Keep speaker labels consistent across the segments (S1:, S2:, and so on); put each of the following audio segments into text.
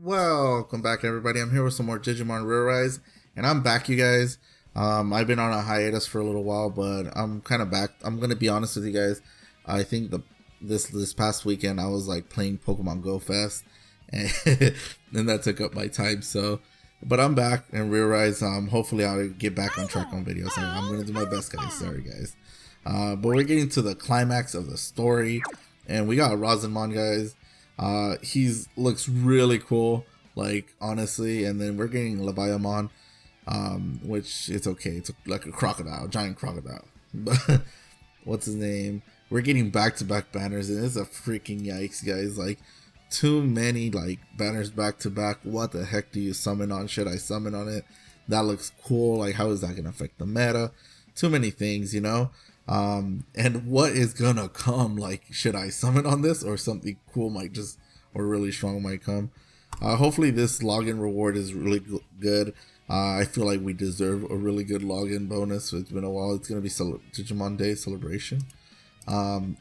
S1: Welcome back, everybody. I'm here with some more Digimon ReArise, and I'm back, you guys. I've been on a hiatus for a little while, but I'm kind of back. I'm gonna be honest with you guys. I think this past weekend I was like playing Pokemon Go Fest, and and that took up my time. So, but I'm back and ReArise. Hopefully I'll get back on track on videos. I'm gonna do my best, guys. Sorry, guys. But we're getting to the climax of the story, and we got Razamon, guys. He's looks really cool, like honestly, and then we're getting Leviamon, which it's okay. It's like a crocodile, giant crocodile. But what's his name? We're getting back-to-back banners, and it's a freaking yikes, guys. Like too many like banners back to back. What the heck do you summon on? Should I summon on it? That looks cool. Like how is that gonna affect the meta? Too many things, you know. And what is gonna come? Like, should I summon on this, or something cool might just, or really strong might come? Hopefully this login reward is really good. I feel like we deserve a really good login bonus. It's been a while. It's gonna be Digimon Day celebration.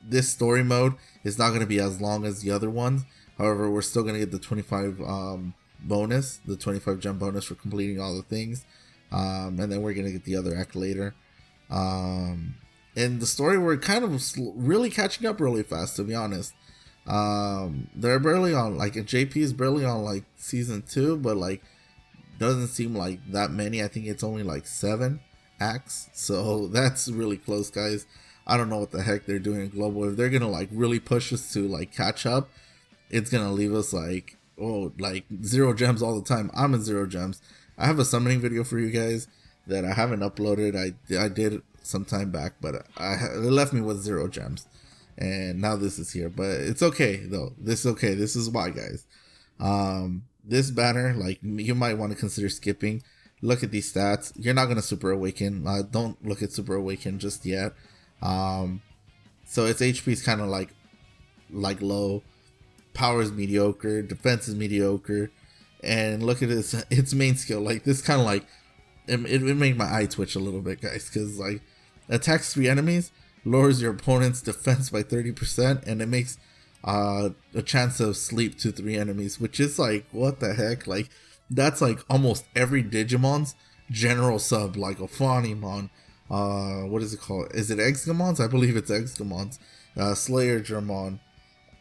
S1: This story mode is not gonna be as long as the other ones. However, we're still gonna get the 25 bonus, the 25 gem bonus for completing all the things. And then we're gonna get the other act later. In the story, we're kind of really catching up really fast, to be honest. They're barely on, like, JP is barely on like season 2, but like doesn't seem like that many. I think it's only like 7 acts, so that's really close, guys. I don't know what the heck they're doing in global. If they're gonna like really push us to like catch up, it's gonna leave us like, oh, like 0 gems all the time. I'm in 0 gems. I have a summoning video for you guys that I haven't uploaded. I did some time back, but it left me with 0 gems, and now this is here. But it's okay though. This is okay. This is why, guys. This banner, like, you might want to consider skipping. Look at these stats. You're not gonna super awaken. Don't look at super awaken just yet. So its HP is kind of like low. Power is mediocre. Defense is mediocre. And look at its main skill. Like this kind of like it made my eye twitch a little bit, guys, because like attacks 3 enemies, lowers your opponent's defense by 30%, and it makes a chance of sleep to 3 enemies, which is like, what the heck? Like that's like almost every Digimon's general sub, like a Dianamon. What is it called? Is it Exgamons? I believe it's Exgamons. Slayer Germon.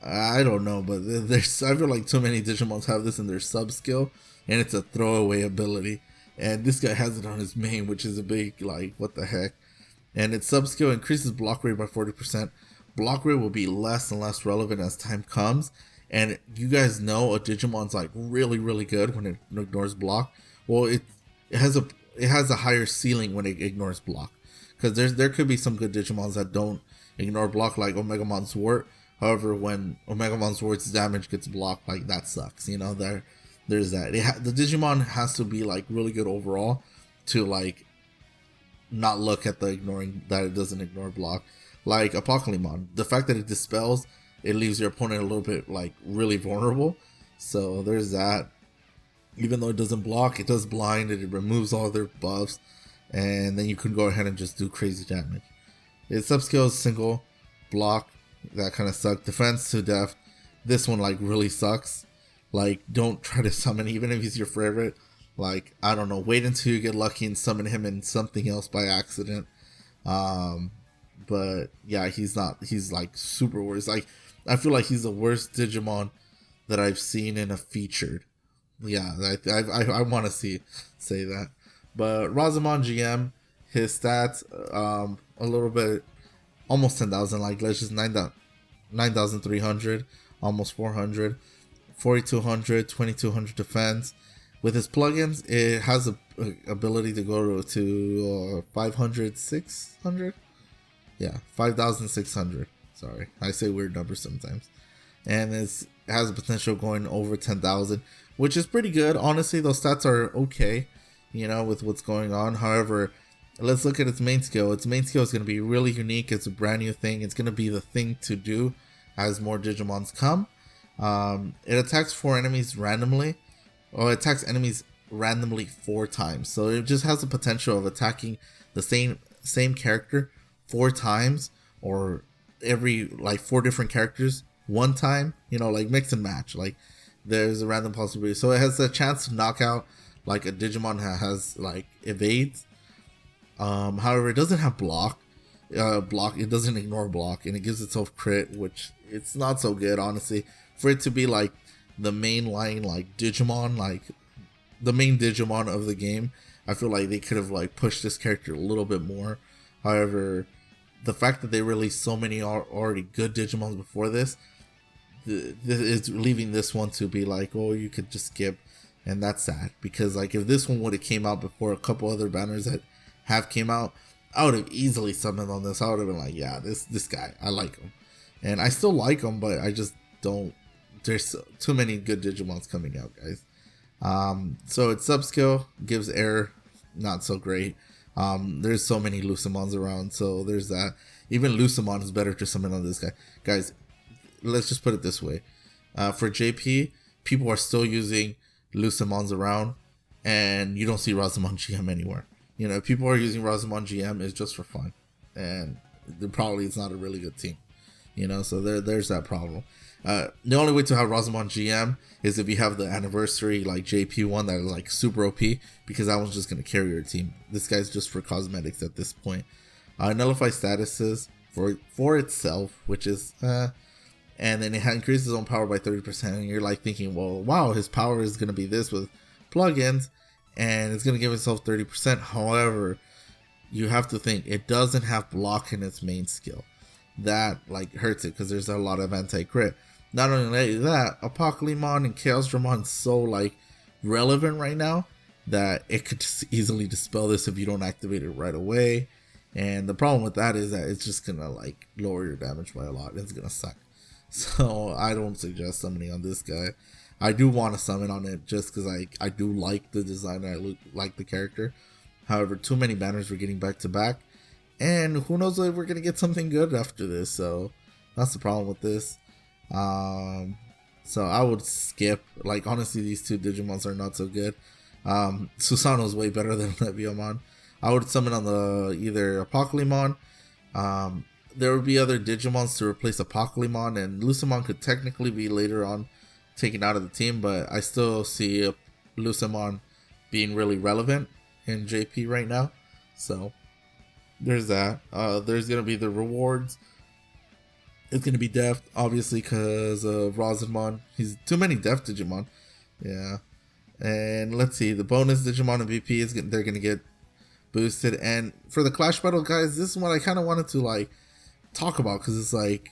S1: I don't know, but there's, I feel like too many Digimons have this in their sub skill, and it's a throwaway ability. And this guy has it on his main, which is a big, like, what the heck. And its sub skill increases block rate by 40%. Block rate will be less and less relevant as time comes. And you guys know a Digimon's like really, really good when it ignores block. Well, it has a higher ceiling when it ignores block. Because there could be some good Digimons that don't ignore block, like Omegamon Sword. However, when Omegamon Sword's damage gets blocked, like, that sucks. You know, there's that. The Digimon has to be like really good overall to like not look at the ignoring, that it doesn't ignore block. Like Apocalypse, the fact that it dispels, it leaves your opponent a little bit like really vulnerable. So there's that. Even though it doesn't block, it does blind, it removes all their buffs, and then you can go ahead and just do crazy damage. Its sub skill is single, block, that kind of sucks. Defense to death, this one like really sucks. Like, don't try to summon, even if he's your favorite. Like, I don't know, wait until you get lucky and summon him in something else by accident. But yeah, he's like super worse. Like, I feel like he's the worst Digimon that I've seen in a featured. Yeah, I want to say that. But Razamon GM, his stats, a little bit, almost 10,000. Like, let's just 9,300, almost 400. 4,200, 2,200 defense. With his plugins, it has a ability to go to 500, 600. Yeah, 5,600. Sorry, I say weird numbers sometimes. And it has a potential going over 10,000, which is pretty good. Honestly, those stats are okay, you know, with what's going on. However, let's look at its main skill. Its main skill is going to be really unique. It's a brand new thing. It's going to be the thing to do as more Digimons come. It attacks 4 enemies randomly, or it attacks enemies randomly 4 times. So it just has the potential of attacking the same character 4 times, or every like 4 different characters one time. You know, like mix and match. Like there's a random possibility. So it has a chance to knock out like a Digimon has like evades. However, it doesn't have block. It doesn't ignore block, and it gives itself crit, which it's not so good, honestly. For it to be like the main line, like Digimon, like the main Digimon of the game, I feel like they could have like pushed this character a little bit more. However, the fact that they released so many already good Digimons before this is leaving this one to be like, oh, you could just skip, and that's sad, because like if this one would have came out before a couple other banners that have came out, I would have easily summoned on this. I would have been like, yeah, this guy, I like him, and I still like him, but I just don't. There's too many good Digimons coming out, guys. So its sub skill gives air, not so great. There's so many Lucimons around, so there's that. Even Lucimon is better to summon on this guy, guys. Let's just put it this way: for JP, people are still using Lucimons around, and you don't see Razamon GM anywhere. You know, if people are using Razamon GM, it's just for fun, and probably it's not a really good team. You know, so there's that problem. The only way to have Razamon GM is if you have the anniversary like JP one that is like super OP, because that one's just gonna carry your team. This guy's just for cosmetics at this point. Nullify statuses for itself, which is and then it increases his own power by 30%, and you're like thinking, well, wow, his power is gonna be this with plugins, and it's gonna give itself 30%. However, you have to think it doesn't have block in its main skill. That like hurts it, because there's a lot of anti-crit. Not only that, Apocalypse and Chaos Dramon is so like relevant right now that it could just easily dispel this if you don't activate it right away. And the problem with that is that it's just gonna like lower your damage by a lot. It's gonna suck. So I don't suggest summoning on this guy. I do want to summon on it just because I do like the design and I like the character. However, too many banners we're getting back to back, and who knows if we're gonna get something good after this. So that's the problem with this. So I would skip. Like honestly, these two Digimons are not so good. Susanoo's way better than Leviamon. I would summon on the either Apocalypse. There would be other Digimons to replace Apocalypse, and Lucimon could technically be later on taken out of the team, but I still see Lucimon being really relevant in JP right now. So there's that. There's gonna be the rewards. It's gonna be deft, obviously, because of Rasenmon. He's too many deft Digimon. Yeah. And let's see, the bonus Digimon and VP they're gonna get boosted. And for the Clash Battle, guys, this is what I kind of wanted to like talk about, because it's like,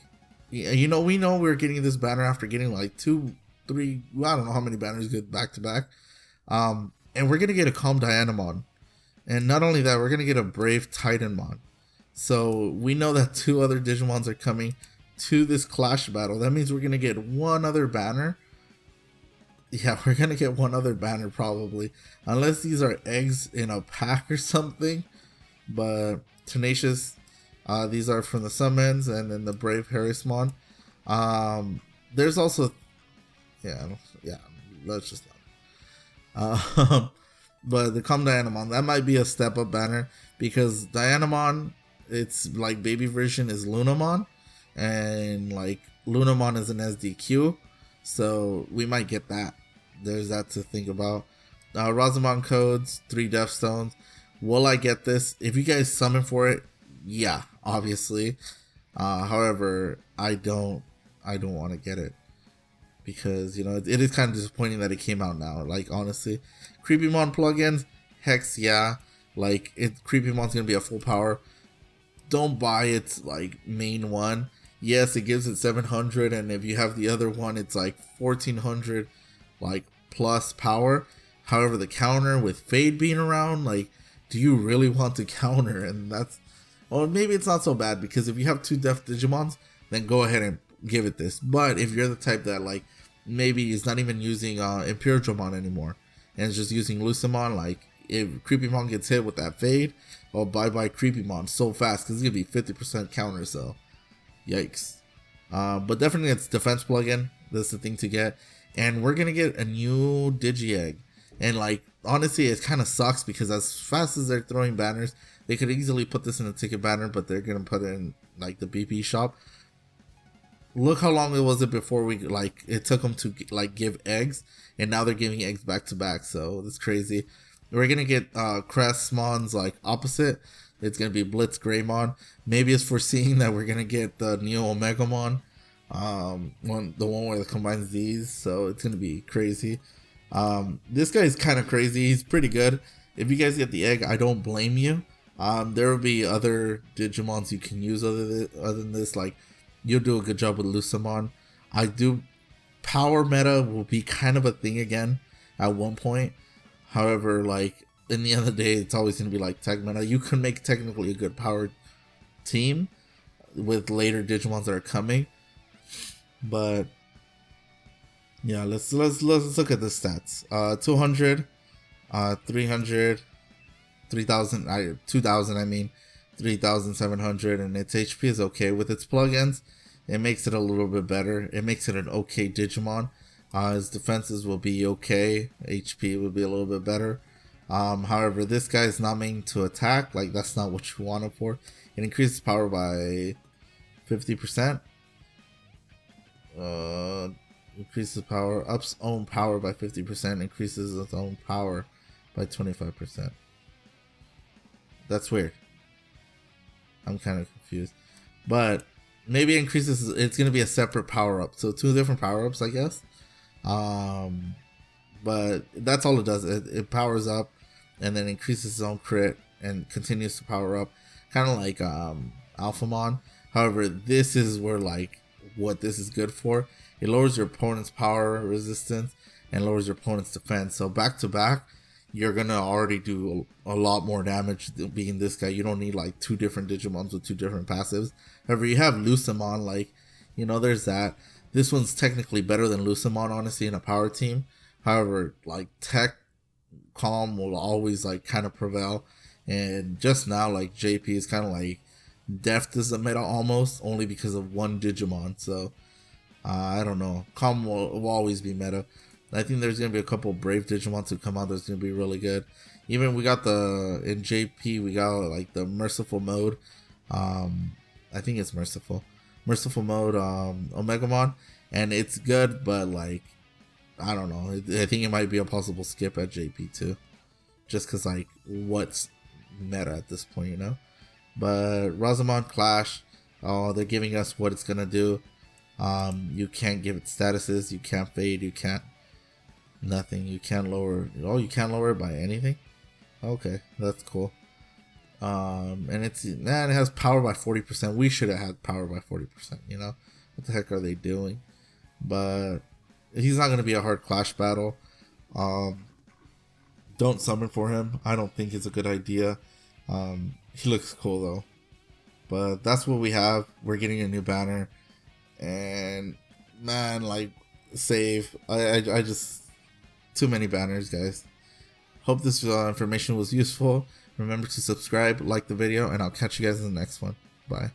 S1: you know, we know we're getting this banner after getting like 2, 3, I don't know how many banners good back to back. And we're gonna get a Calm Dianamon, and not only that, we're gonna get a Brave Titanmon. So we know that 2 other Digimons are coming to this Clash Battle. That means we're gonna get one other banner. Yeah, we're gonna get one other banner probably, unless these are eggs in a pack or something. But Tenacious, these are from the summons, and then the Brave Rasenmon. There's also, yeah, let's just not. But the Calm Dianamon, that might be a step up banner, because Dianamon, its like baby version is Lunamon, and like Lunamon is an SDQ, so we might get that. There's that to think about. Razamon codes, 3 Death Stones. Will I get this? If you guys summon for it, yeah, obviously. However, I don't want to get it, because you know it is kind of disappointing that it came out now. Like honestly, Creepymon plugins, hex yeah. Like Creepymon's gonna be a full power. Don't buy its like main one. Yes, it gives it 700, and if you have the other one, it's like 1400, like plus power. However, the counter with Fade being around, like, do you really want to counter? And that's, well, maybe it's not so bad, because if you have 2 Deft Digimons, then go ahead and give it this. But if you're the type that like maybe is not even using Imperial Dramon anymore, and it's just using Lucimon, like if Creepymon gets hit with that Fade, oh bye bye Creepymon so fast, because it's gonna be 50% counter. So yikes. But definitely it's defense plugin. That's the thing to get. And we're gonna get a new Digi Egg. And like honestly, it kind of sucks, because as fast as they're throwing banners, they could easily put this in a ticket banner, but they're gonna put it in like the BP shop. look how long it was it before we like it took them to like give eggs, and now they're giving eggs back to back. So that's crazy. We're gonna get Crestmon's like opposite. It's gonna be blitzgreymon. Maybe it's foreseeing that we're gonna get the Neo Omegamon, the one where it combines these. So it's gonna be crazy. This guy's kind of crazy. He's pretty good. If you guys get the egg, I don't blame you. There will be other Digimons you can use other than this. Like, you'll do a good job with Lucamon. I do. Power meta will be kind of a thing again at one point. However, like in the end of the day, it's always going to be like tech meta. You can make technically a good power team with later Digimons that are coming, but yeah, let's look at the stats. 200, 300, 3000, 2000. I mean, 3700, and its HP is okay with its plugins. It makes it a little bit better. It makes it an okay Digimon. His defenses will be okay. HP will be a little bit better. However, this guy is not made to attack. Like, that's not what you want it for. It increases power by 50%. Increases power. Ups own power by 50%. Increases its own power by 25%. That's weird. I'm kind of confused. But maybe it increases. It's going to be a separate power up. So 2 different power ups, I guess. But that's all it does. It powers up and then increases its own crit and continues to power up, kind of like Alphamon. However, this is where like what this is good for. It lowers your opponent's power resistance and lowers your opponent's defense. So back to back, you're gonna already do a lot more damage being this guy. You don't need like 2 different Digimons with 2 different passives. However, you have Lucamon, like, you know, there's that. This one's technically better than Lucamon, honestly, in a power team. However, like, tech calm will always like kind of prevail. And just now, like, JP is kind of like deft as a meta almost, only because of 1 Digimon. So I don't know. Calm will always be meta. I think there's gonna be a couple brave Digimon to come out that's gonna be really good. Even we got in JP we got like the merciful mode. I think it's merciful mode, Omegamon, and it's good, but like, I don't know, I think it might be a possible skip at JP too, just because like what's meta at this point, you know. But Razamon Clash, they're giving us what it's gonna do. You can't give it statuses, you can't fade, you can't nothing, you can't lower. Oh, you can't lower it by anything. Okay, that's cool. And it has power by 40%. We should have had power by 40%, you know. What the heck are they doing? But he's not going to be a hard clash battle. Don't summon for him. I don't think it's a good idea. He looks cool though. But that's what we have. We're getting a new banner, and man, like, save. I just, too many banners, guys. Hope this information was useful. Remember to subscribe, like the video, and I'll catch you guys in the next one. Bye.